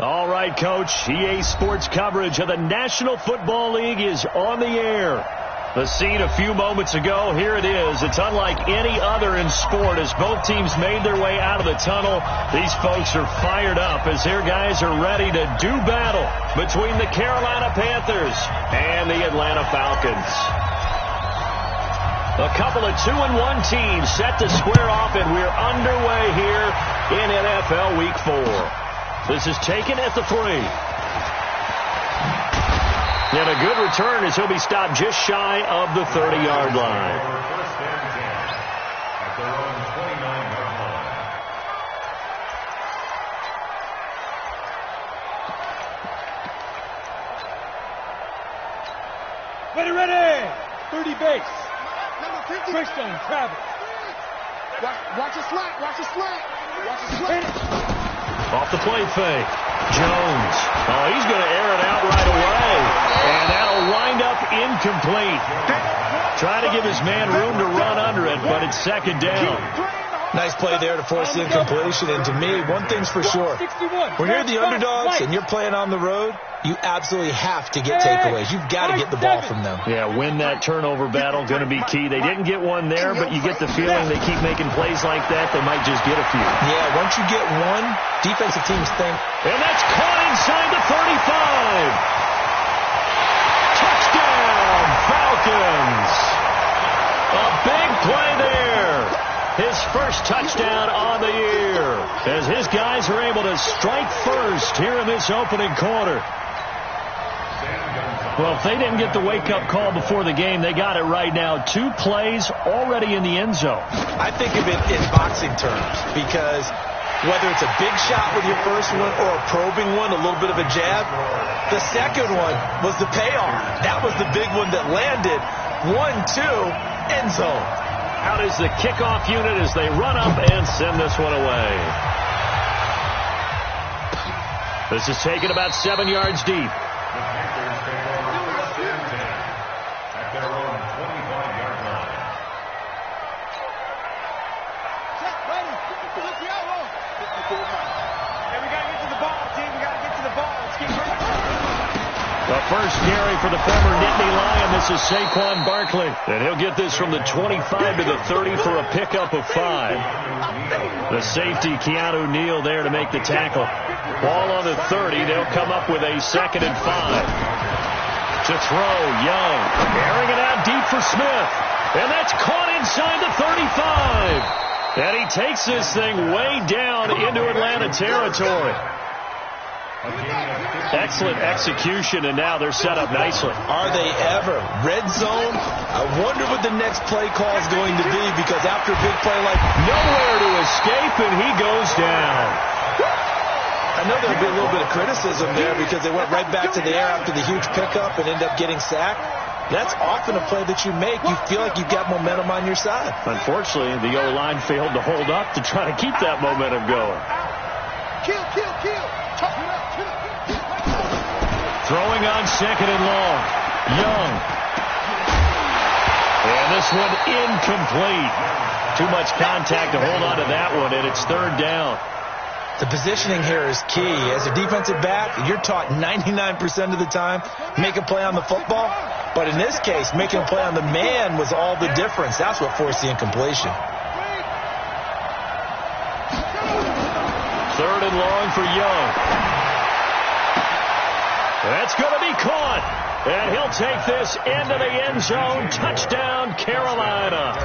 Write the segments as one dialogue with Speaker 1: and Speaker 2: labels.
Speaker 1: All right, Coach. EA Sports coverage of the National Football League is on the air. The scene a few moments ago, here it is. It's unlike any other in sport as both teams made their way out of the tunnel. These folks are fired up as their guys are ready to do battle between the Carolina Panthers and the Atlanta Falcons. A couple of 2-1 teams set to square off, and we're underway here in NFL Week 4. This is taken at the 3. And a good return as he'll be stopped just shy of the 30-yard line.
Speaker 2: Ready. 30 base. Christian, Travis.
Speaker 3: Watch a slant.
Speaker 1: Off the play fake. Jones. Oh, he's going to air it out right away. And that'll wind up incomplete. Trying to give his man room to run under it, but it's second down.
Speaker 4: Nice play there to force the incompletion. And to me, one thing's for sure. When you're the underdogs and you're playing on the road, you absolutely have to get takeaways. You've got to get the ball from them.
Speaker 1: Yeah, win that turnover battle, going to be key. They didn't get one there, but you get the feeling they keep making plays like that, they might just get a few.
Speaker 4: Yeah, once you get one, defensive teams think.
Speaker 1: And that's caught inside the 35. Touchdown, Falcons. A big play there. His first touchdown on the year as his guys are able to strike first here in this opening quarter. Well, if they didn't get the wake-up call before the game, they got it right now. 2 plays already in the end zone.
Speaker 4: I think of it in boxing terms because whether it's a big shot with your first one or a probing one, a little bit of a jab, the second one was the payoff. That was the big one that landed. 1-2, end zone.
Speaker 1: Out is the kickoff unit as they run up and send this one away. This is taken about 7 yards deep. The first carry for the former Nittany Lion. This is Saquon Barkley. And he'll get this from the 25 to the 30 for a pickup of 5. The safety, Keanu Neal, there to make the tackle. Ball on the 30. They'll come up with a 2nd and 5. To throw, Young. Airing it out deep for Smith. And that's caught inside the 35. And he takes this thing way down into Atlanta territory. Excellent execution, and now they're set up nicely.
Speaker 4: Are they ever? Red zone? I wonder what the next play call is going to be, because after a big play like
Speaker 1: nowhere to escape, and he goes down.
Speaker 4: I know there'll be a little bit of criticism there because they went right back to the air after the huge pickup and ended up getting sacked. That's often a play that you make. You feel like you've got momentum on your side.
Speaker 1: Unfortunately, the O-line failed to hold up to try to keep that momentum going.
Speaker 3: Kill.
Speaker 1: Throwing on 2nd and long. Young. And this one incomplete. Too much contact to hold on to that one, and it's 3rd down.
Speaker 4: The positioning here is key. As a defensive back, you're taught 99% of the time, make a play on the football. But in this case, making a play on the man was all the difference. That's what forced the incompletion.
Speaker 1: 3rd and long for Young. That's going to be caught. And he'll take this into the end zone. Touchdown, Carolina.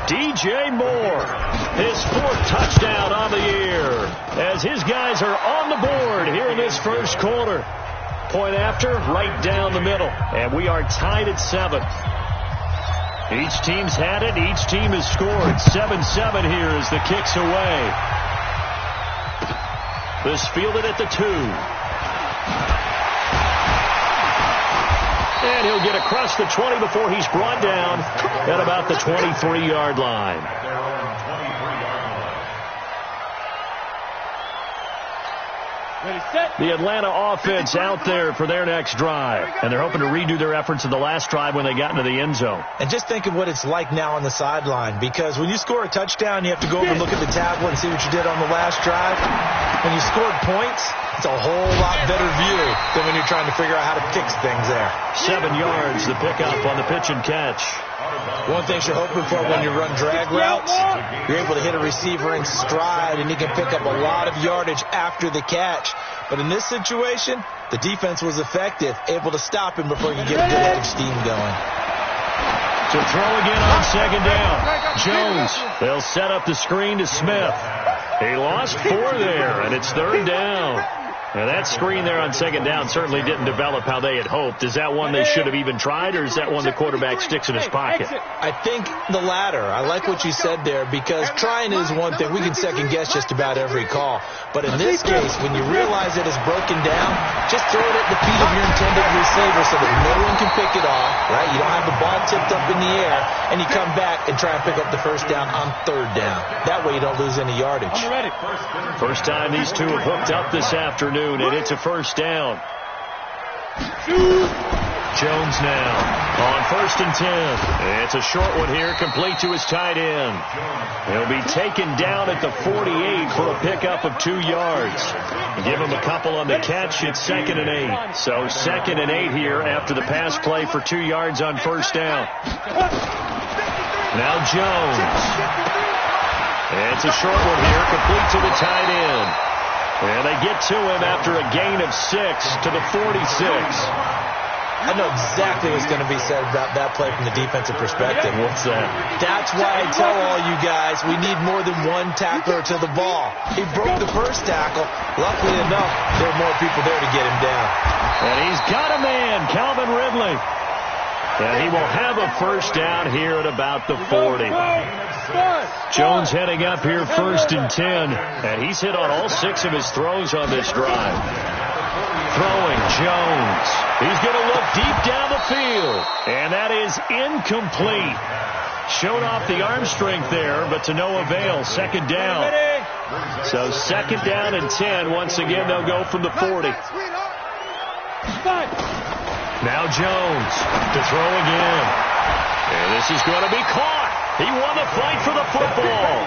Speaker 1: DJ Moore, his 4th touchdown on the year, as his guys are on the board here in this first quarter. Point after, right down the middle. And we are tied at 7. Each team's had it. Each team has scored. 7-7 here as the kick's away. This fielded at the 2. And he'll get across the 20 before he's brought down at about the 23-yard line. The Atlanta offense out there for their next drive. And they're hoping to redo their efforts in the last drive when they got into the end zone.
Speaker 4: And just think of what it's like now on the sideline. Because when you score a touchdown, you have to go over and look at the tablet and see what you did on the last drive. When you scored points, It's a whole lot better view than when you're trying to figure out how to fix things there.
Speaker 1: 7 yards, the pickup on the pitch and catch.
Speaker 4: One thing you're hoping for when you run drag routes, you're able to hit a receiver in stride, and he can pick up a lot of yardage after the catch. But in this situation, the defense was effective, able to stop him before he could get a good head of steam going.
Speaker 1: To throw again on second down. Jones, they'll set up the screen to Smith. He lost 4 there, and it's 3rd down. Now, that screen there on second down certainly didn't develop how they had hoped. Is that one they should have even tried, or is that one the quarterback sticks in his pocket?
Speaker 4: I think the latter. I like what you said there, because trying is one thing. We can second-guess just about every call. But in this case, when you realize it is broken down, just throw it at the feet of your intended receiver so that no one can pick it off, right? You don't have the ball tipped up in the air, and you come back and try and pick up the first down on 3rd down. That way you don't lose any yardage.
Speaker 1: First time these two have hooked up this afternoon. And it's a first down. Jones now on 1st and 10. It's a short one here, complete to his tight end. He'll be taken down at the 48 for a pickup of 2 yards. Give him a couple on the catch. It's 2nd and 8. So 2nd and 8 here after the pass play for 2 yards on first down. Now Jones. It's a short one here, complete to the tight end. And they get to him after a gain of 6 to the 46.
Speaker 4: I know exactly what's going to be said about that play from the defensive perspective.
Speaker 1: What's that?
Speaker 4: That's why I tell all you guys we need more than one tackler to the ball. He broke the first tackle. Luckily enough, there were more people there to get him down.
Speaker 1: And he's got a man, Calvin Ridley. And he will have a first down here at about the 40. Jones heading up here 1st and 10. And he's hit on all 6 of his throws on this drive. Throwing Jones. He's going to look deep down the field. And that is incomplete. Showed off the arm strength there, but to no avail. 2nd down. So 2nd down and 10. Once again, they'll go from the 40. Now Jones to throw again. And this is going to be caught. He won the fight for the football.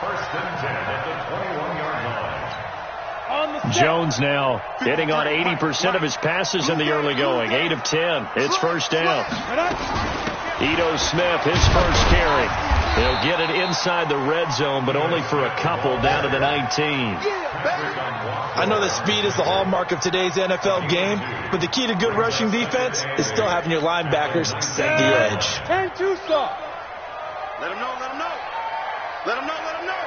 Speaker 5: First and 10 at the 21-yard line.
Speaker 1: Jones now hitting on 80% of his passes in the early going. 8 of 10. It's first down. Ito Smith, his first carry. He'll get it inside the red zone, but only for a couple down to the 19.
Speaker 4: I know that speed is the hallmark of today's NFL game, but the key to good rushing defense is still having your linebackers set the edge.
Speaker 2: 10-2 stop.
Speaker 3: Let him know, let him know. Let him know, let him know.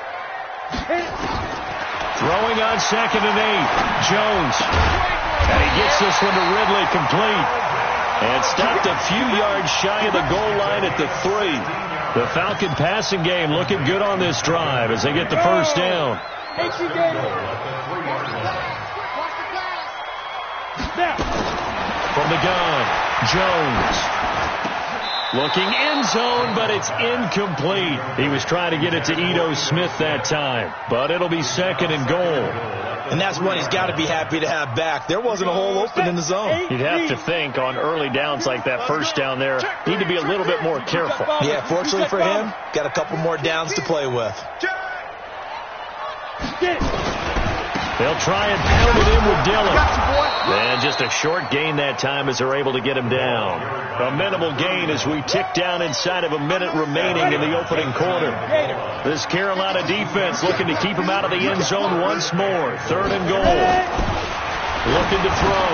Speaker 1: Throwing on 2nd and 8. Jones. And he gets this one to Ridley complete. And stopped a few yards shy of the goal line at the 3. The Falcon passing game looking good on this drive as they get the first down. From the gun, Jones. Looking end zone, but it's incomplete. He was trying to get it to Ito Smith that time, but it'll be 2nd and goal.
Speaker 4: And that's one he's got to be happy to have back. There wasn't a hole open in the zone.
Speaker 1: You'd have to think on early downs like that first down there, need to be a little bit more careful.
Speaker 4: Yeah, fortunately for him, got a couple more downs to play with.
Speaker 1: They'll try and pound it in with Dillon. And just a short gain that time as they're able to get him down. A minimal gain as we tick down inside of a minute remaining in the opening quarter. This Carolina defense looking to keep him out of the end zone once more. 3rd and goal. Looking to throw.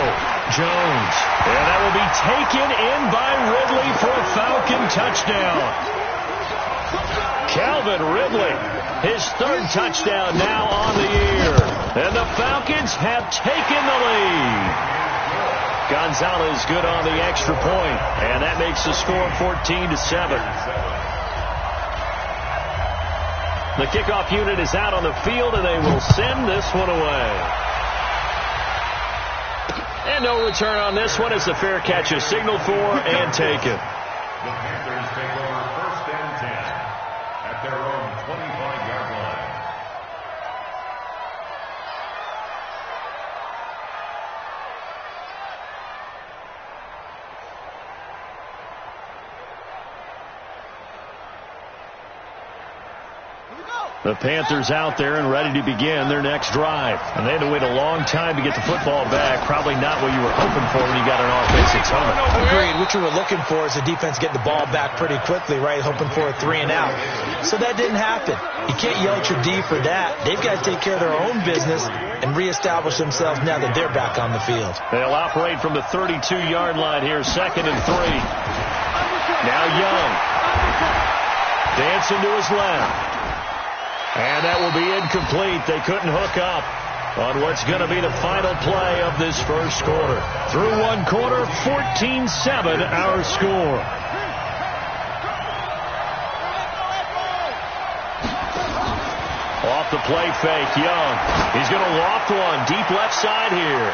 Speaker 1: Jones. And that will be taken in by Ridley for a Falcon touchdown. Calvin Ridley, his 3rd touchdown now on the year. And the Falcons have taken the lead. Gonzalez good on the extra point, and that makes the score 14-7. The kickoff unit is out on the field, and they will send this one away. And no return on this one as the fair catch is signaled for and taken.
Speaker 5: The Panthers take over 1st and 10 at their own 25-yard line.
Speaker 1: The Panthers out there and ready to begin their next drive. And they had to wait a long time to get the football back. Probably not what you were hoping for when you got an offense that's humming.
Speaker 4: Agreed. What you were looking for is the defense getting the ball back pretty quickly, right? Hoping for a 3-and-out. So that didn't happen. You can't yell at your D for that. They've got to take care of their own business and reestablish themselves now that they're back on the field.
Speaker 1: They'll operate from the 32-yard line here, 2nd and 3. Now Young. Dancing to his left. And that will be incomplete. They couldn't hook up on what's going to be the final play of this first quarter. Through one quarter, 14-7 our score. Off the play fake, Young. He's going to loft one deep left side here.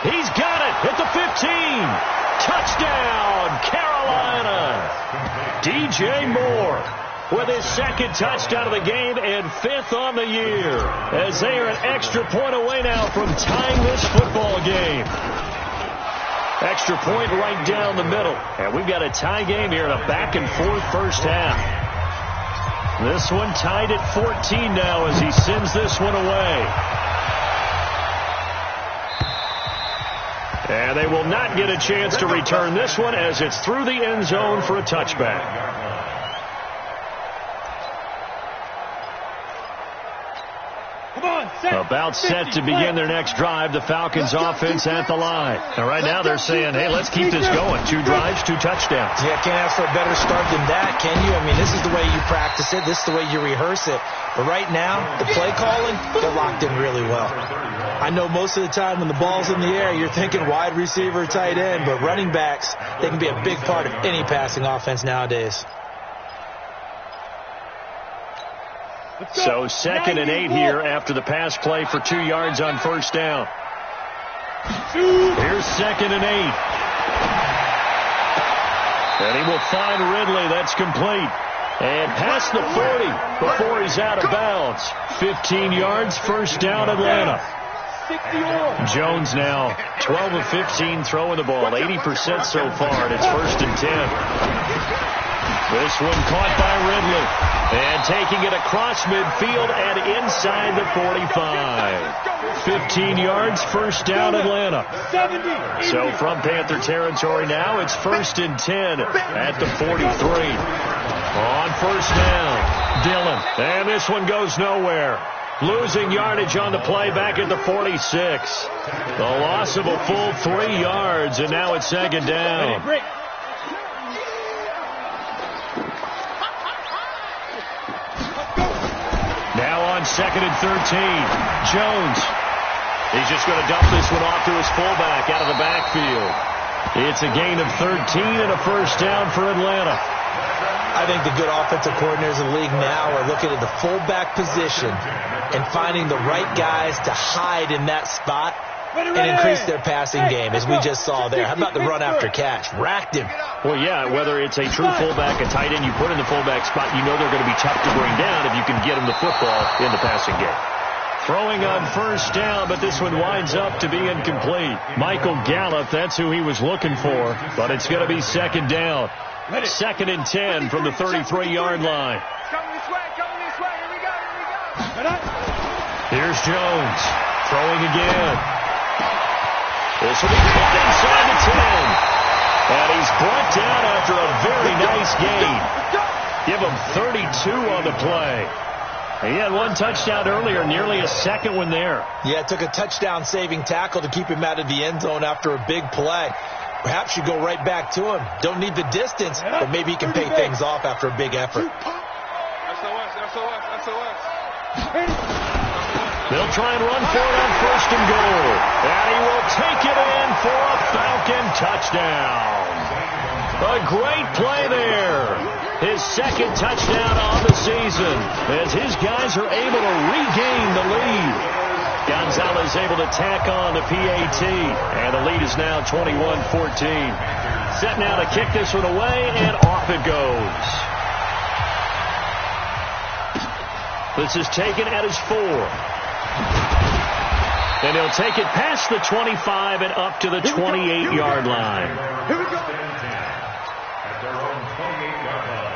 Speaker 1: He's got it at the 15. Touchdown, Carolina. DJ Moore with his 2nd touchdown of the game and 5th on the year, as they are an extra point away now from tying this football game. Extra point right down the middle. And we've got a tie game here in a back-and-forth first half. This one tied at 14 now as he sends this one away. And they will not get a chance to return this one as it's through the end zone for a touchback. About set to begin their next drive, the Falcons offense at the line. And right now they're saying, hey, let's keep this going. 2 drives, 2 touchdowns.
Speaker 4: Yeah, can't ask for a better start than that, can you? I mean, this is the way you practice it. This is the way you rehearse it. But right now, the play calling, they're locked in really well. I know most of the time when the ball's in the air, you're thinking wide receiver, tight end. But running backs, they can be a big part of any passing offense nowadays.
Speaker 1: So 2nd and 8 here after the pass play for 2 yards on first down. Here's 2nd and 8. And he will find Ridley. That's complete. And past the 40 before he's out of bounds. 15 yards, first down, Atlanta. Jones now 12 of 15 throwing the ball. 80% so far, and it's 1st and 10. This one caught by Ridley. And taking it across midfield and inside the 45. 15 yards, first down, Atlanta. So from Panther territory now, it's 1st and 10 at the 43. On first down, Dillon. And this one goes nowhere. Losing yardage on the play back at the 46. The loss of a full 3 yards, and now it's 2nd down. Now on 2nd and 13, Jones. He's just going to dump this one off to his fullback out of the backfield. It's a gain of 13 and a first down for Atlanta.
Speaker 4: I think the good offensive coordinators in the league now are looking at the fullback position and finding the right guys to hide in that spot and increase their passing game, as we just saw there. How about the run after catch? Racked him.
Speaker 1: Well, yeah, whether it's a true fullback, a tight end you put in the fullback spot, you know they're going to be tough to bring down if you can get them the football in the passing game. Throwing on first down, but this one winds up to be incomplete. Michael Gallup, that's who he was looking for, but it's going to be 2nd down. 2nd and 10 from the 33-yard line.
Speaker 3: Coming this way, here we go.
Speaker 1: Here's Jones, throwing again. This will be caught inside the 10. And he's brought down after a very nice gain. Give him 32 on the play. He had 1 touchdown earlier, nearly a 2nd one there.
Speaker 4: Yeah, it took a touchdown-saving tackle to keep him out of the end zone after a big play. Perhaps you go right back to him. Don't need the distance, but maybe he can pay things off after a big effort.
Speaker 1: They'll try and run for it on 1st and goal. And he will take it in for a Falcon touchdown. A great play there. His 2nd touchdown on the season as his guys are able to regain the lead. Gonzalez able to tack on the PAT, and the lead is now 21-14. Set now to kick this one away, and off it goes. This is taken at his 4. And he'll take it past the 25 and up to the 28-yard line.
Speaker 3: Here we go.
Speaker 5: At their own 28-yard line.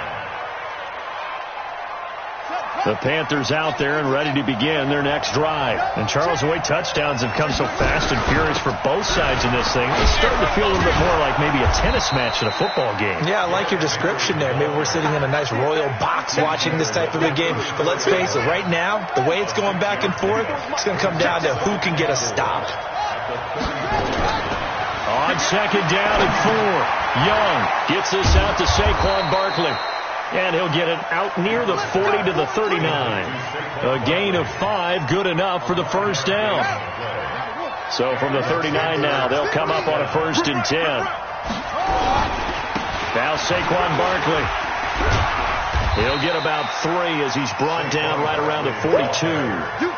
Speaker 1: The Panthers out there and ready to begin their next drive. And Charles, the way touchdowns have come so fast and furious for both sides in this thing, it's starting to feel a little bit more like maybe a tennis match in a football game.
Speaker 4: Yeah, I like your description there. Maybe we're sitting in a nice royal box watching this type of a game. But let's face it, right now, the way it's going back and forth, it's going to come down to who can get a stop.
Speaker 1: On second down and 4, Young gets this out to Saquon Barkley. And he'll get it out near the 40 to the 39. A gain of 5, good enough for the first down. So from the 39 now, they'll come up on a 1st and 10. Now Saquon Barkley. He'll get about 3 as he's brought down right around the 42.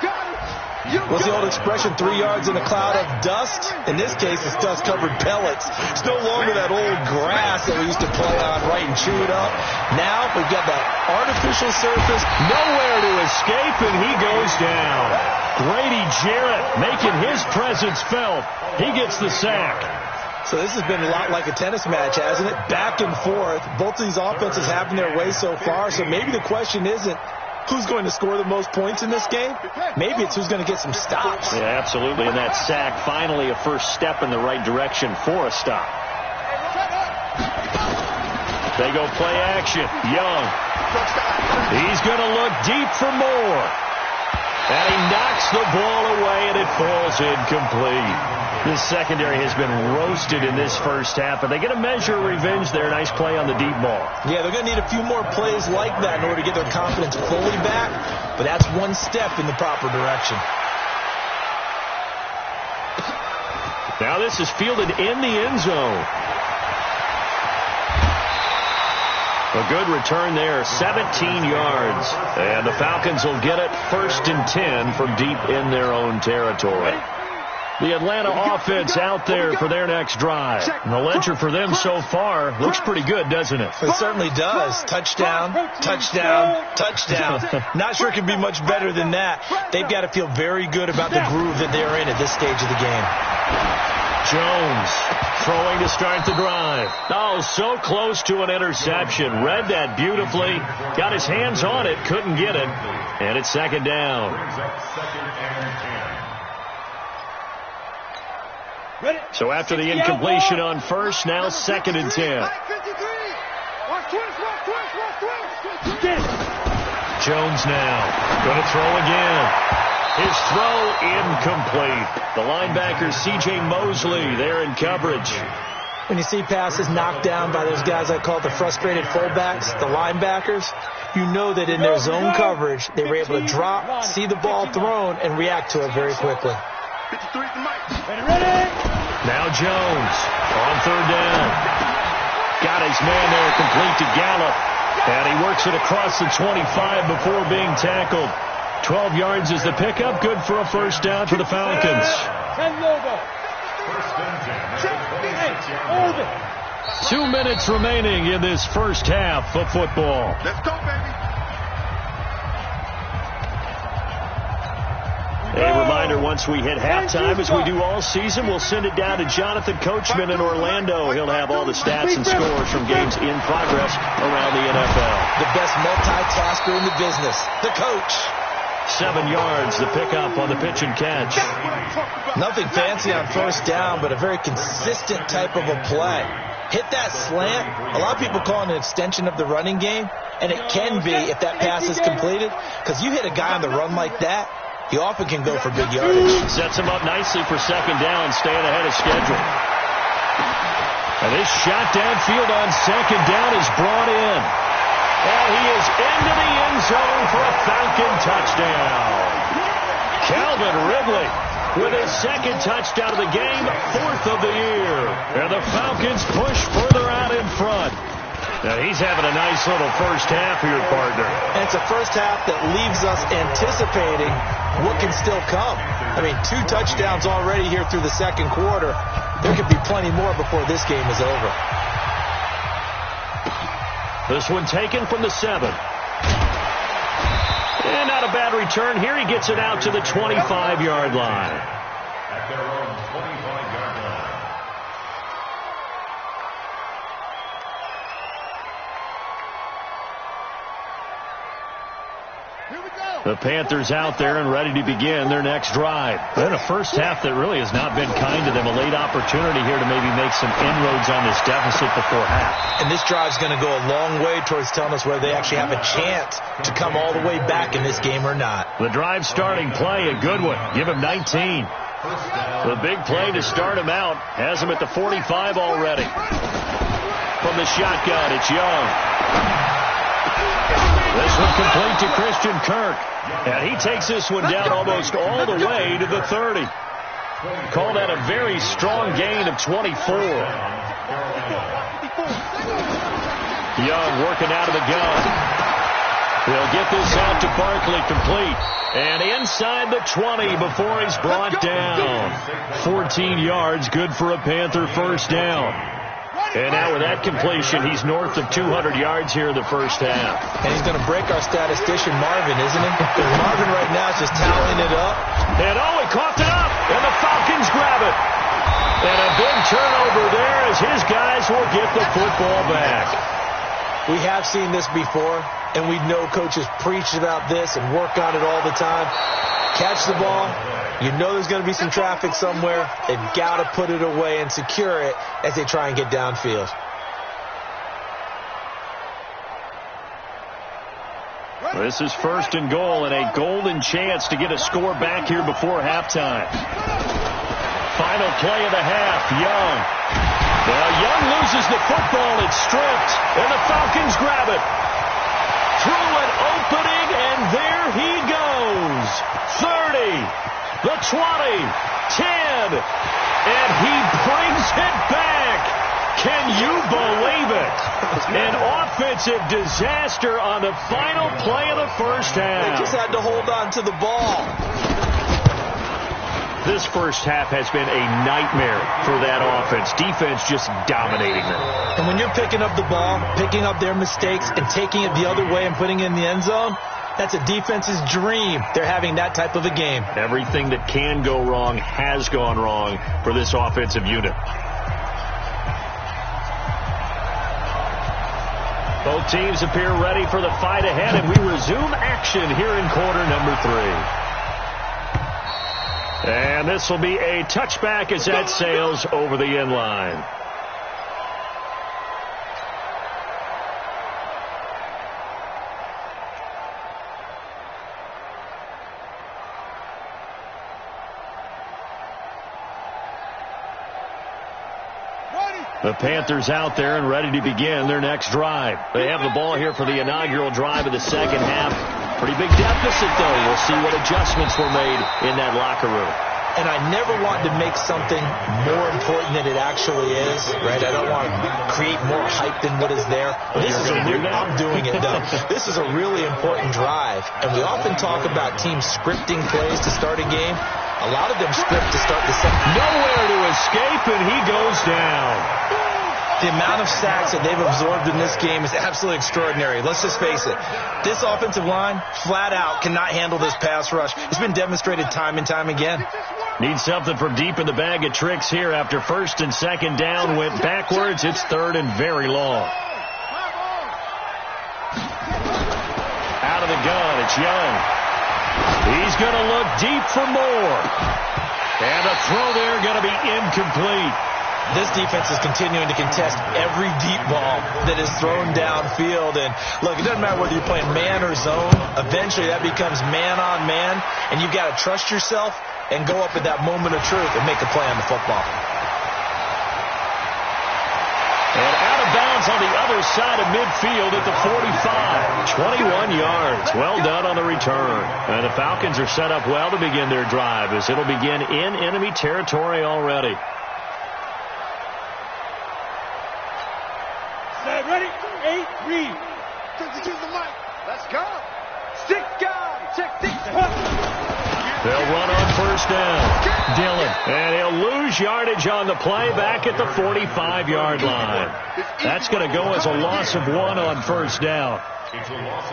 Speaker 4: What's the old expression, 3 yards in a cloud of dust? In this case, it's dust-covered pellets. It's no longer that old grass that we used to play on, right, and chew it up. Now we've got that artificial surface.
Speaker 1: Nowhere to escape, and he goes down. Grady Jarrett making his presence felt. He gets the sack.
Speaker 4: So this has been a lot like a tennis match, hasn't it? Back and forth. Both of these offenses having their way so far, so maybe the question isn't who's going to score the most points in this game? Maybe it's who's going to get some stops.
Speaker 1: Yeah, absolutely. And that sack, finally a first step in the right direction for a stop. They go play action. Young. He's going to look deep for more. And he knocks the ball away, and it falls incomplete. This secondary has been roasted in this first half, but they get a measure of revenge there. Nice play on the deep ball.
Speaker 4: Yeah, they're going to need a few more plays like that in order to get their confidence fully back, but that's one step in the proper direction.
Speaker 1: Now this is fielded in the end zone. A good return there, 17 yards. And the Falcons will get it 1st and 10 from deep in their own territory. The Atlanta offense out there for their next drive. And the ledger for them so far looks pretty good, doesn't it?
Speaker 4: It certainly does. Touchdown, touchdown, touchdown. Not sure it can be much better than that. They've got to feel very good about the groove that they're in at this stage of the game.
Speaker 1: Jones throwing to start the drive. Oh, so close to an interception. Read that beautifully. Got his hands on it. Couldn't get it. And it's second down. So after the incompletion on first, now 2nd and 10. Jones now going to throw again. His throw incomplete. The linebacker C.J. Mosley there in coverage.
Speaker 4: When you see passes knocked down by those guys I call the frustrated fullbacks, the linebackers, you know that in their zone coverage, they were able to drop, see the ball thrown, and react to it very quickly.
Speaker 1: Now Jones on 3rd down. Got his man there complete to Gallup. And he works it across the 25 before being tackled. 12 yards is the pickup. Good for a first down for the Falcons.
Speaker 2: 10 logo.
Speaker 1: 2 minutes remaining in this first half of football.
Speaker 3: Let's go, baby.
Speaker 1: A reminder, once we hit halftime, as we do all season, we'll send it down to Jonathan Coachman in Orlando. He'll have all the stats and scores from games in progress around the NFL.
Speaker 4: The best multitasker in the business, the coach.
Speaker 1: 7 yards, the pickup on the pitch and catch.
Speaker 4: Nothing fancy on first down, but a very consistent type of a play. Hit that slant. A lot of people call it an extension of the running game, and it can be if that pass is completed, because you hit a guy on the run like that, he often can go for big yardage.
Speaker 1: Sets him up nicely for second down, staying ahead of schedule. And this shot downfield on second down is brought in. And he is into the end zone for a Falcon touchdown. Calvin Ridley with his 2nd touchdown of the game, 4th of the year. And the Falcons push further out in front. Now he's having a nice little first half here, partner.
Speaker 4: And it's a first half that leaves us anticipating what can still come. I mean, 2 touchdowns already here through the second quarter. There could be plenty more before this game is over.
Speaker 1: This one taken from the 7. And not a bad return here. He gets it out to the 25-yard line.
Speaker 5: At their own 25-yard line.
Speaker 1: The Panthers out there and ready to begin their next drive. Then a first half that really has not been kind to them. A late opportunity here to maybe make some inroads on this deficit before half.
Speaker 4: And this drive's going to go a long way towards telling us whether they actually have a chance to come all the way back in this game or not.
Speaker 1: The drive starting play, a good one. Give him 19. The big play to start him out has him at the 45 already. From the shotgun, it's Young. This one complete to Christian Kirk. And he takes this one down almost all the way to the 30. Call that a very strong gain of 24. Young working out of the gun. He'll get this out to Barkley complete. And inside the 20 before he's brought down. 14 yards, good for a Panther first down. And now with that completion, he's north of 200 yards here in the first half.
Speaker 4: And he's going to break our statistician Marvin, isn't he? Because Marvin right now is just tallying it up.
Speaker 1: And he coughed it up. And the Falcons grab it. And a big turnover there as his guys will get the football back.
Speaker 4: We have seen this before, and we know coaches preach about this and work on it all the time. Catch the ball. You know there's going to be some traffic somewhere. They've got to put it away and secure it as they try and get downfield.
Speaker 1: This is first and goal and a golden chance to get a score back here before halftime. Final play of the half, Young. Now Young loses the football. It's stripped, and the Falcons grab it. Through an opening, and there he goes. 30. The 20, 10, and he brings it back. Can you believe it? An offensive disaster on the final play of the first half.
Speaker 4: They just had to hold on to the ball.
Speaker 1: This first half has been a nightmare for that offense. Defense just dominating them.
Speaker 4: And when you're picking up the ball, picking up their mistakes, and taking it the other way and putting it in the end zone, that's a defense's dream. They're having that type of a game.
Speaker 1: Everything that can go wrong has gone wrong for this offensive unit. Both teams appear ready for the fight ahead, and we resume action here in quarter number 3. And this will be a touchback as that sails over the end line. The Panthers out there and ready to begin their next drive. They have the ball here for the inaugural drive of the second half. Pretty big deficit, though. We'll see what adjustments were made in that locker room.
Speaker 4: And I never want to make something more important than it actually is, right? I don't want to create more hype than what is there. This is I'm doing it, though. This is a really important drive. And we often talk about teams scripting plays to start a game. A lot of them script to start the second.
Speaker 1: Nowhere to escape, and he goes down.
Speaker 4: The amount of sacks that they've absorbed in this game is absolutely extraordinary. Let's just face it. This offensive line, flat out, cannot handle this pass rush. It's been demonstrated time and time again.
Speaker 1: Need something from deep in the bag of tricks here. After first and second down went backwards, it's third and very long. Out of the gun, it's Young. He's going to look deep for more. And a throw there going to be incomplete.
Speaker 4: This defense is continuing to contest every deep ball that is thrown downfield. And, look, it doesn't matter whether you're playing man or zone. Eventually that becomes man on man, and you've got to trust yourself and go up at that moment of truth and make a play on the football.
Speaker 1: And out of bounds on the other side of midfield at the 45. 21 yards. Well done on the return. And the Falcons are set up well to begin their drive as it'll begin in enemy territory already.
Speaker 2: Set, ready, 8, read.
Speaker 3: Let's go. Stick guy. Check this.
Speaker 1: They'll run on first down. Dillon. And he'll lose yardage on the play back at the 45-yard line. That's going to go as a loss of 1 on first down.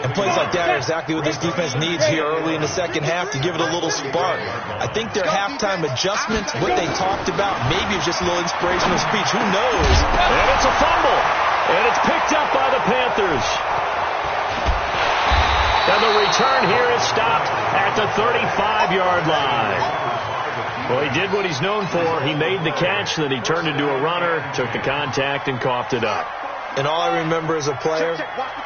Speaker 4: And plays like that are exactly what this defense needs here early in the second half to give it a little spark. I think their halftime adjustments, what they talked about, maybe it's just a little inspirational speech. Who knows?
Speaker 1: And it's a fumble. And it's picked up by the Panthers. The And the return here is stopped at the 35-yard line. Well, he did what he's known for. He made the catch, then he turned into a runner, took the contact, and coughed it up.
Speaker 4: And all I remember as a player,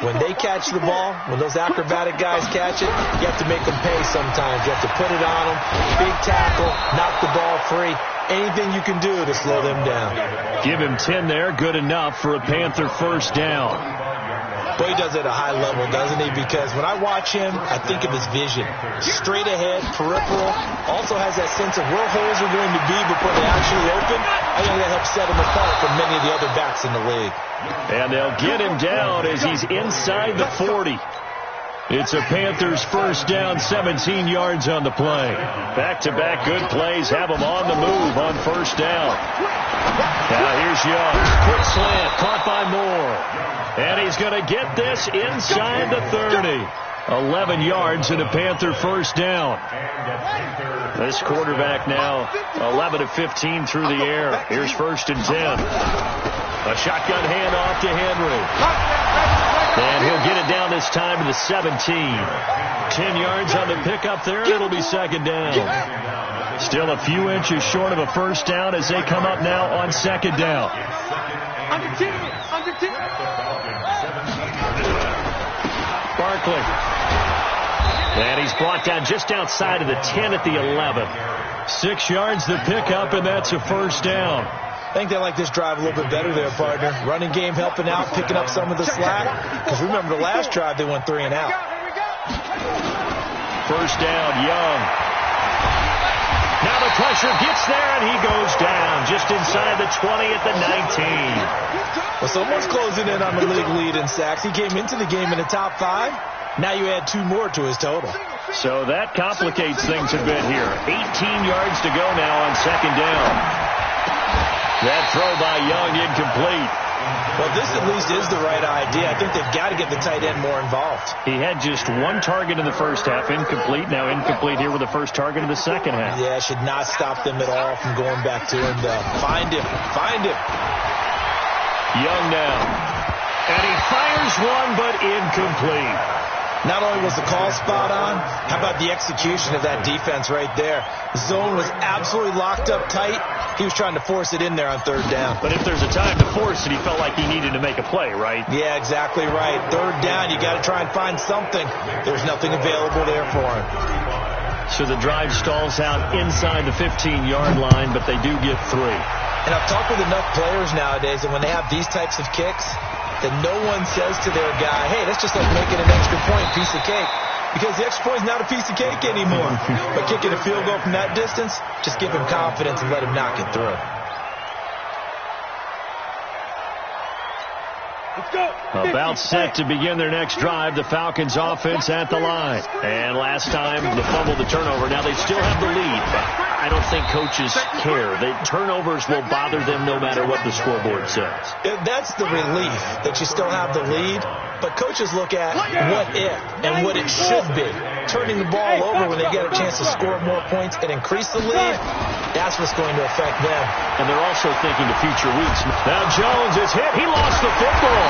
Speaker 4: when they catch the ball, when those acrobatic guys catch it, you have to make them pay sometimes. You have to put it on them, big tackle, knock the ball free. Anything you can do to slow them down.
Speaker 1: Give him 10 there, good enough for a Panther first down.
Speaker 4: Boy, he does it at a high level, doesn't he? Because when I watch him, I think of his vision. Straight ahead, peripheral. Also has that sense of where holes are going to be before they actually open. I think that helps set him apart from many of the other backs in the league.
Speaker 1: And they'll get him down as he's inside the 40. It's a Panthers first down, 17 yards on the play. Back-to-back good plays have them on the move on first down. Now here's Young. Quick slant, caught by Moore. And he's going to get this inside the 30. 11 yards and a Panther first down. This quarterback now 11 of 15 through the air. Here's first and 10. A shotgun handoff to Henry. And he'll get it down this time to the 17. 10 yards on the pickup there, and it'll be second down. Still a few inches short of a first down as they come up now on second down. Barkley. And he's brought down just outside of the 10 at the 11. 6 yards the pickup, and that's a first down.
Speaker 4: I think they like this drive a little bit better there, partner. Running game helping out, picking up some of the slack. Because remember, the last drive they went 3 and out.
Speaker 1: First down, Young. Now the pressure gets there, and he goes down just inside the 20 at the 19.
Speaker 4: Well, someone's closing in on the league lead in sacks. He came into the game in the top 5. Now you add 2 more to his total.
Speaker 1: So that complicates things a bit here. 18 yards to go now on second down. That throw by Young incomplete.
Speaker 4: Well, this at least is the right idea. I think they've got to get the tight end more involved.
Speaker 1: He had just 1 target in the first half, incomplete. Now incomplete here with the first target in the second half.
Speaker 4: Yeah, should not stop them at all from going back to him, though. Find him. Find him.
Speaker 1: Young now. And he fires one, but incomplete.
Speaker 4: Not only was the call spot on, how about the execution of that defense right there? The zone was absolutely locked up tight. He was trying to force it in there on third down.
Speaker 1: But if there's a time to force it, he felt like he needed to make a play, right?
Speaker 4: Yeah, exactly right. Third down, you got to try and find something. There's nothing available there for him.
Speaker 1: So the drive stalls out inside the 15-yard line, but they do get 3.
Speaker 4: And I've talked with enough players nowadays that when they have these types of kicks, that no one says to their guy, hey, that's just like making an extra point, piece of cake. Because the extra point is not a piece of cake anymore. But kicking a field goal from that distance, just give him confidence and let him knock it through.
Speaker 1: About set to begin their next drive. The Falcons offense at the line. And last time, the fumble, the turnover. Now they still have the lead, but I don't think coaches care. The turnovers will bother them no matter what the scoreboard says.
Speaker 4: That's the relief, that you still have the lead. But coaches look at what if and what it should be. Turning the ball over when they get a chance to score more points and increase the lead, that's what's going to affect them.
Speaker 1: And they're also thinking to future weeks. Now Jones is hit. He lost the football.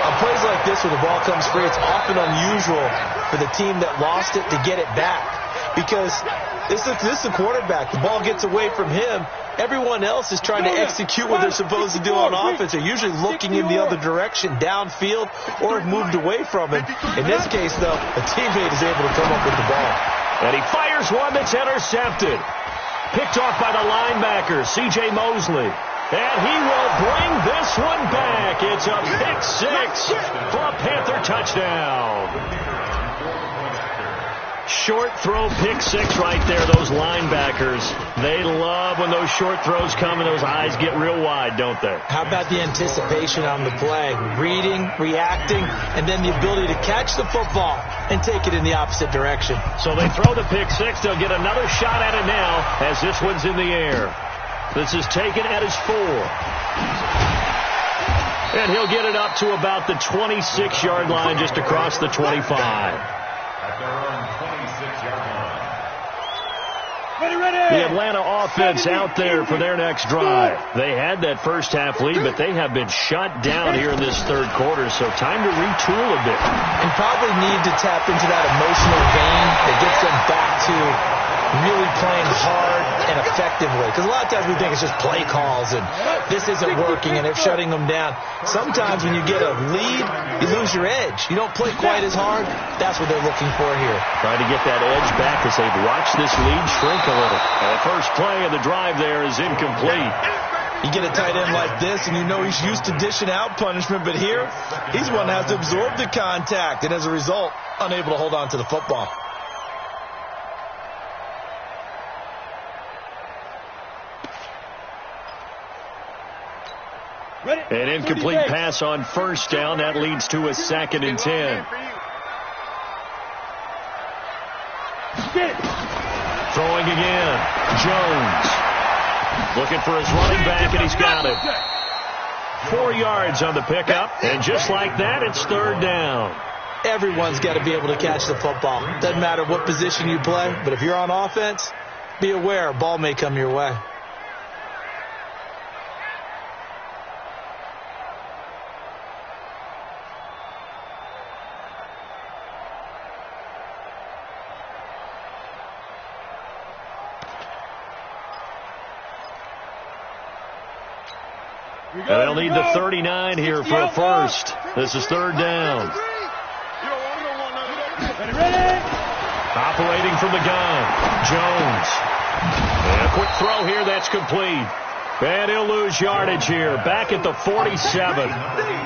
Speaker 4: On plays like this where the ball comes free, it's often unusual for the team that lost it to get it back. Because this is a quarterback. The ball gets away from him. Everyone else is trying to execute what they're supposed to do on offense. They're usually looking in the other direction, downfield, or have moved away from him. In this case, though, a teammate is able to come up with the ball.
Speaker 1: And he fires one that's intercepted. Picked off by the linebacker, C.J. Mosley. And he will bring this one back. It's a pick 6 for a Panther touchdown. Short throw, pick 6 right there. Those linebackers, they love when those short throws come and those eyes get real wide, don't they?
Speaker 4: How about the anticipation on the play? Reading, reacting, and then the ability to catch the football and take it in the opposite direction.
Speaker 1: So they throw the pick 6. They'll get another shot at it now as this one's in the air. This is taken at his 4. And he'll get it up to about the 26-yard line, just across the 25.
Speaker 5: At their own 26-yard line.
Speaker 1: The Atlanta offense out there for their next drive. They had that first half lead, but they have been shut down here in this third quarter, so time to retool a bit.
Speaker 4: And probably need to tap into that emotional vein that gets them back to really playing hard and effectively. Because a lot of times we think it's just play calls and this isn't working and they're shutting them down. Sometimes when you get a lead, you lose your edge. You don't play quite as hard. That's what they're looking for here.
Speaker 1: Trying to get that edge back as they've watched this lead shrink a little. And the first play of the drive there is incomplete.
Speaker 4: You get a tight end like this, and you know he's used to dishing out punishment, but here, he's one that has to absorb the contact, and as a result, unable to hold on to the football.
Speaker 1: An incomplete pass on first down. That leads to a 2nd and 10. Throwing again. Jones. Looking for his running back, and he's got it. 4 yards on the pickup, and just like that, it's 3rd down.
Speaker 4: Everyone's got to be able to catch the football. Doesn't matter what position you play, but if you're on offense, be aware a ball may come your way.
Speaker 1: They'll need the 39 here for a first. This is 3rd down. Operating from the gun, Jones. And a quick throw here that's complete. And he'll lose yardage here. Back at the 47.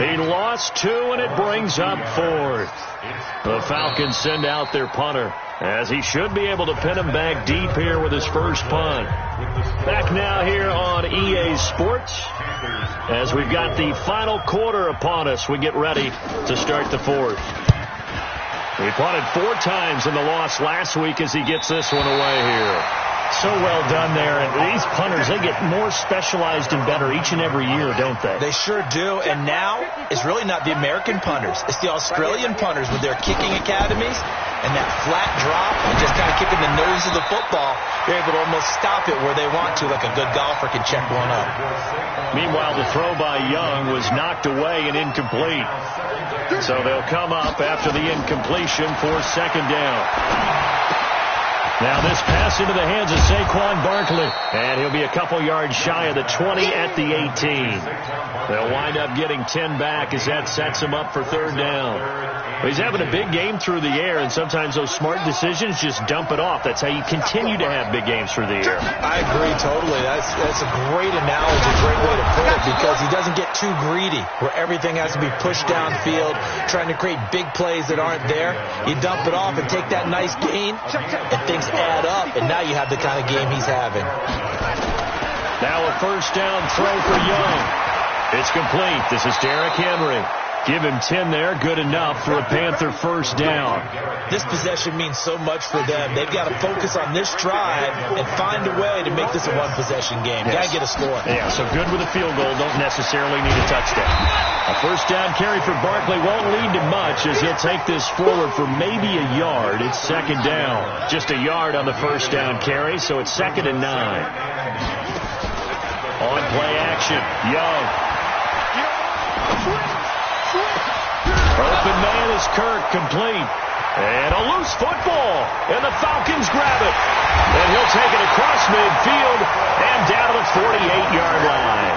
Speaker 1: He lost 2, and it brings up 4th. The Falcons send out their punter, as he should be able to pin him back deep here with his first punt. Back now here on EA Sports, as we've got the final quarter upon us. We get ready to start the 4th. He punted 4 times in the loss last week as he gets this one away here. So well done there. And these punters, they get more specialized and better each and every year, don't they?
Speaker 4: They sure do. And now it's really not the American punters. It's the Australian punters with their kicking academies and that flat drop and just kind of kicking the nose of the football. They're able to almost stop it where they want to, like a good golfer can check one up.
Speaker 1: Meanwhile, the throw by Young was knocked away and incomplete. So they'll come up after the incompletion for 2nd down. Now this pass into the hands of Saquon Barkley, and he'll be a couple yards shy of the 20 at the 18. They'll wind up getting 10 back as that sets him up for 3rd down. But he's having a big game through the air, and sometimes those smart decisions just dump it off. That's how you continue to have big games through the air.
Speaker 4: I agree totally. That's a great analogy, a great way to put it, because he doesn't get too greedy where everything has to be pushed downfield, trying to create big plays that aren't there. You dump it off and take that nice gain, and things add up, and now you have the kind of game he's having.
Speaker 1: Now a 1st down throw for Young. It's complete. This is Derrick Henry. Give him 10 there. Good enough for a Panther 1st down.
Speaker 4: This possession means so much for them. They've got to focus on this drive and find a way to make this a one-possession game. Got to get a score.
Speaker 1: Yeah, so good with a field goal. Don't necessarily need a touchdown. A 1st down carry for Barkley won't lead to much as he'll take this forward for maybe a yard. It's 2nd down. Just a yard on the 1st down carry, so it's 2nd and 9. On play action, Young. Open man is Kirk, complete. And a loose football. And the Falcons grab it. And he'll take it across midfield and down to the 48-yard line.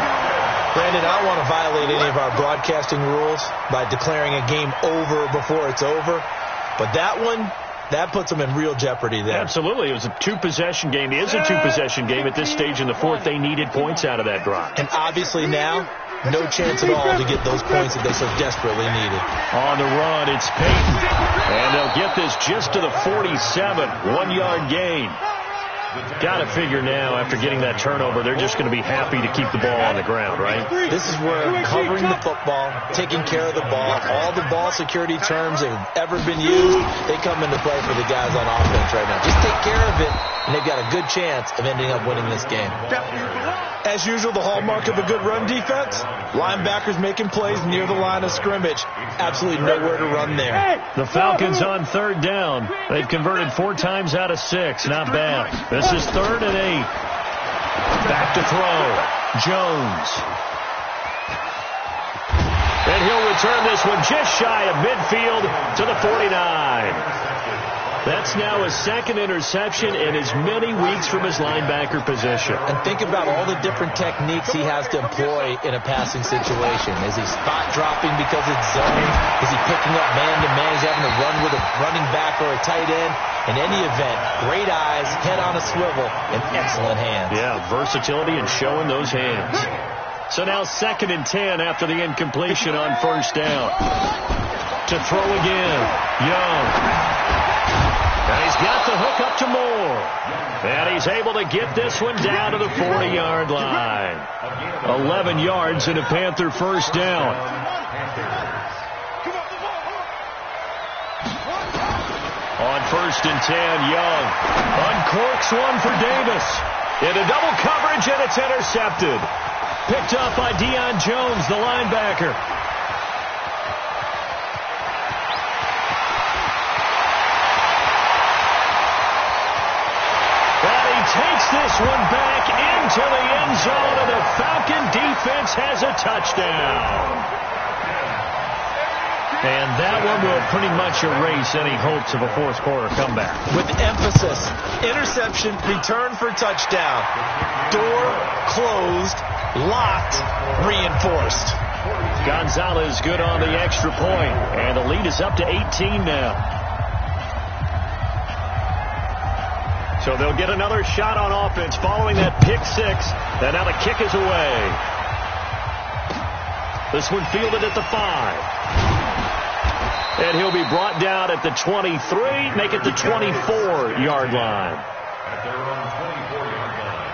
Speaker 4: Brandon, I don't want to violate any of our broadcasting rules by declaring a game over before it's over. But that one, that puts them in real jeopardy there.
Speaker 1: Absolutely. It was a 2-possession game. It is a 2-possession game at this stage in the 4th. They needed points out of that drive.
Speaker 4: And obviously now, no chance at all to get those points that they so desperately needed.
Speaker 1: On the run, it's Peyton. And they'll get this just to the 47. 1-yard gain. Got to figure now, after getting that turnover, they're just going to be happy to keep the ball on the ground, right?
Speaker 4: This is where covering the football, taking care of the ball, all the ball security terms that have ever been used, they come into play for the guys on offense right now. Just take care of it, and they've got a good chance of ending up winning this game. As usual, the hallmark of a good run defense, linebackers making plays near the line of scrimmage. Absolutely nowhere to run there.
Speaker 1: The Falcons on third down. They've converted 4 times out of 6. Not bad. This is 3rd and 8. Back to throw. Jones. And he'll return this one just shy of midfield to the 49. That's now his 2nd interception in as many weeks from his linebacker position.
Speaker 4: And think about all the different techniques he has to employ in a passing situation. Is he spot dropping because it's zone? Is he picking up man-to-man? Is he having to run with a running back or a tight end? In any event, great eyes, head on a swivel, and excellent hands.
Speaker 1: Yeah, versatility and showing those hands. So now 2nd and 10 after the incompletion on 1st down. To throw again, Young. And he's got the hook up to Moore. And he's able to get this one down to the 40-yard line. 11 yards and a Panther 1st down. On 1st and 10, Young uncorks one for Davis. Into double coverage, and it's intercepted. Picked up by Deion Jones, the linebacker. Takes this one back into the end zone, and the Falcon defense has a touchdown. And that one will pretty much erase any hopes of a 4th quarter comeback.
Speaker 4: With emphasis, interception, return for touchdown. Door closed, locked, reinforced.
Speaker 1: Gonzalez good on the extra point, and the lead is up to 18 now. So they'll get another shot on offense following that pick 6. And now the kick is away. This one fielded at the 5. And he'll be brought down at the 23, make it the 24-yard line.
Speaker 5: At their own 24-yard line.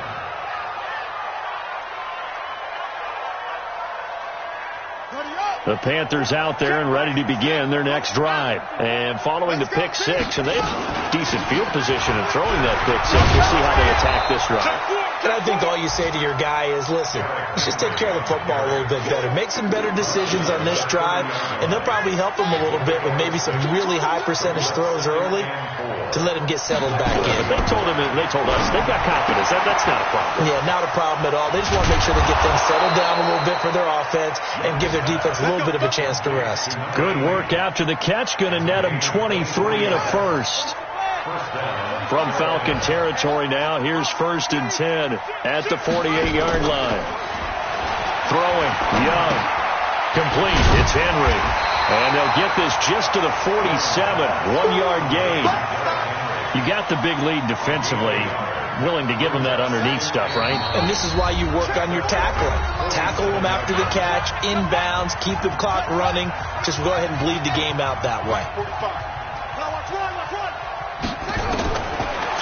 Speaker 1: The Panthers out there and ready to begin their next drive. And following the pick 6, and they have decent field position in throwing that pick 6. We'll see how they attack this drive.
Speaker 4: And I think all you say to your guy is, listen, let's just take care of the football a little bit better. Make some better decisions on this drive, and they'll probably help him a little bit with maybe some really high percentage throws early to let him get settled back in.
Speaker 1: But they told us they've got confidence. That's not a problem.
Speaker 4: Yeah, not a problem at all. They just want to make sure they get things settled down a little bit for their offense and give their defense a little bit of a chance to rest.
Speaker 1: Good work after the catch. Going to net him 23 and a 1st. From Falcon territory now. Here's 1st and 10 at the 48-yard line. Throwing. Young. Complete. It's Henry. And they'll get this just to the 47. 1-yard gain. You got the big lead defensively. Willing to give them that underneath stuff, right?
Speaker 4: And this is why you work on your tackling. Tackle them after the catch, inbounds, keep the clock running. Just go ahead and bleed the game out that way.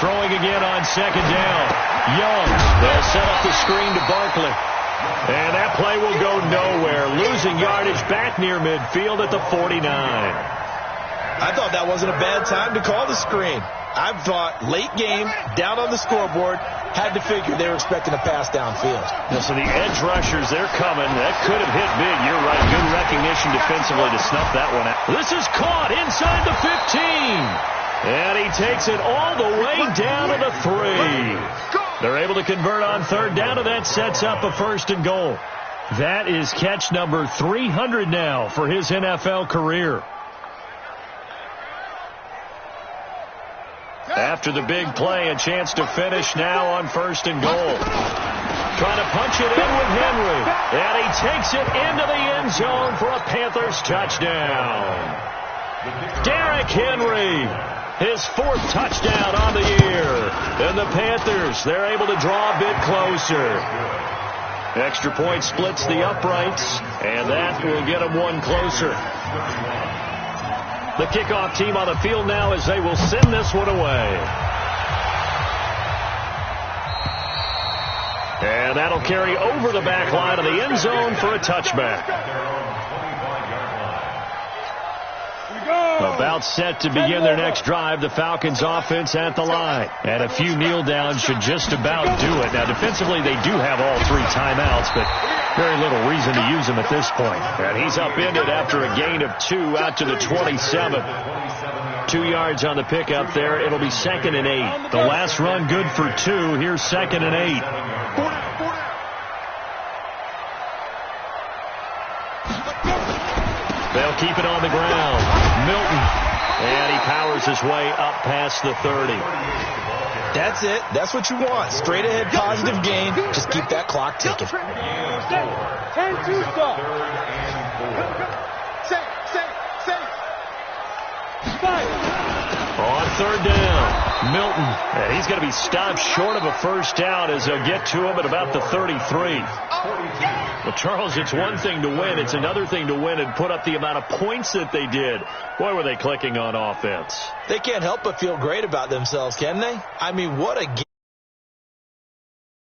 Speaker 1: Throwing again on 2nd down. Young. They'll set up the screen to Barkley. And that play will go nowhere. Losing yardage back near midfield at the 49.
Speaker 4: I thought that wasn't a bad time to call the screen. I thought late game, down on the scoreboard, had to figure they were expecting a pass downfield.
Speaker 1: So the edge rushers, they're coming. That could have hit big. You're right. Good recognition defensively to snuff that one out. This is caught inside the 15. And he takes it all the way down to the 3. They're able to convert on 3rd down, and that sets up a 1st and goal. That is catch number 300 now for his NFL career. After the big play, a chance to finish now on 1st and goal. Trying to punch it in with Henry. And he takes it into the end zone for a Panthers touchdown. Derrick Henry, his 4th touchdown on the year. And the Panthers, they're able to draw a bit closer. Extra point splits the uprights, and that will get them one closer. The kickoff team on the field now as they will send this one away. And that'll carry over the back line of the end zone for a touchback. About set to begin their next drive, the Falcons offense at the line. And a few kneel downs should just about do it. Now, defensively, they do have all 3 timeouts, but very little reason to use them at this point. And he's upended after a gain of 2 out to the 27. 2 yards on the pickup there. It'll be 2nd and 8. The last run good for 2. Here's 2nd and 8. They'll keep it on the ground. Milton. And he powers his way up past the 30.
Speaker 4: That's it. That's what you want. Straight ahead positive gain. Just keep that clock ticking.
Speaker 2: 10-2 stop.
Speaker 1: On 3rd down, Milton. And he's going to be stopped short of a first down as they'll get to him at about the 33. Well, Charles, it's one thing to win. It's another thing to win and put up the amount of points that they did. Boy, were they clicking on offense.
Speaker 4: They can't help but feel great about themselves, can they? I mean, what a game.